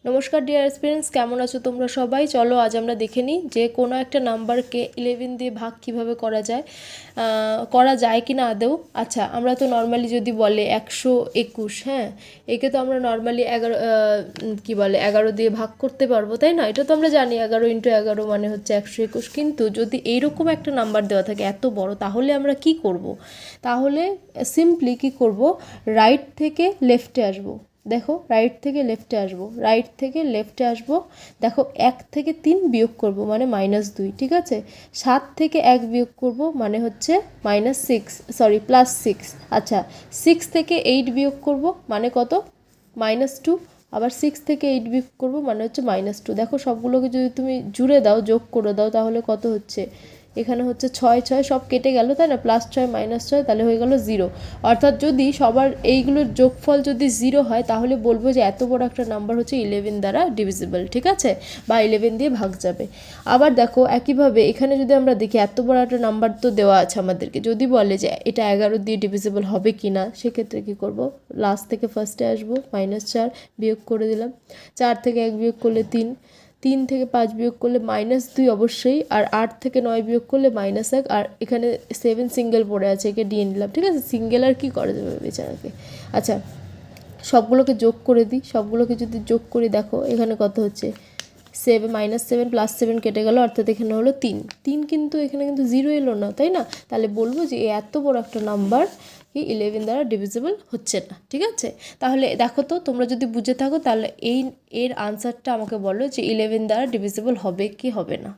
নমস্কার dear students, কেমন আছো তোমরা সবাই? চলো আজ আমরা দেখে নিই যে কোনো একটা নাম্বারকে 11 দিয়ে ভাগ কিভাবে করা যায় কি না আদৌ। আচ্ছা, আমরা তো নর্মালি যদি বলে 121, হ্যাঁ, একে তো আমরা নর্মালি 11 দিয়ে ভাগ করতে পারবো, তাই না? এটা তো আমরা জানি 11 × 11 মানে হচ্ছে 121। কিন্তু যদি এইরকম একটা নাম্বার দেওয়া থাকে এত বড়, তাহলে আমরা কি করব? তাহলে সিম্পলি কি করব, রাইট থেকে লেফটে আসবো। দেখো, রাইট থেকে লেফটে আসবো। দেখো, 1 থেকে 3 বিয়োগ করব মানে -2, ঠিক আছে। 7 থেকে 1 বিয়োগ করব মানে হচ্ছে +6। আচ্ছা, 6 থেকে 8 বিয়োগ করব মানে কত? -2। আবার 6 থেকে 8 বিয়োগ করব মানে হচ্ছে -2। দেখো, সবগুলোকে যদি তুমি জুড়ে দাও, যোগ করে দাও, তাহলে কত হচ্ছে? এখানে হচ্ছে 6 সব কেটে গেল, তাই না? +6 -6, তাহলে হয়ে গেল 0। অর্থাৎ যদি সবার এইগুলোর যোগফল যদি 0 হয়, তাহলে বলবো যে এত বড় একটা নাম্বার হচ্ছে 11 দ্বারা ডিভিজিবল, ঠিক আছে, বা 11 দিয়ে ভাগ যাবে। আবার দেখো, একইভাবে এখানে যদি আমরা দেখি এত বড় একটা নাম্বার তো দেওয়া আছে আমাদেরকে, যদি বলে যে এটা 11 দিয়ে ডিভিজিবল হবে কি না, সেক্ষেত্রে কী করব? লাস্ট থেকে ফার্স্টে আসবো, -4 বিয়োগ করে দিলাম। 4 থেকে 1 বিয়োগ করলে 3, 3 থেকে 5 বিয়োগ করলে -2 অবশ্যই, আর 8 থেকে 9 বিয়োগ করলে -1, আর এখানে 7 সিঙ্গেল পড়ে আছে, একে দিয়ে নিলাম, ঠিক আছে। সিঙ্গেল আর কি করা যাবে বেচারাকে। আচ্ছা, সবগুলোকে যোগ করে দিই। সবগুলোকে যদি যোগ করি, দেখো এখানে কত হচ্ছে? -7 +7 কেটে গেল, অর্থাৎ এখানে হলো 3। কিন্তু এখানে কিন্তু 0 এলো না, তাই না? তাহলে বলবো যে এত বড় একটা নাম্বার কি 11 দ্বারা ডিভিজিবল হচ্ছে না, ঠিক আছে। তাহলে দেখো তো, তোমরা যদি বুঝে থাকো তাহলে এর আনসারটা আমাকে বলো যে 11 দ্বারা ডিভিজিবল হবে কি হবে না।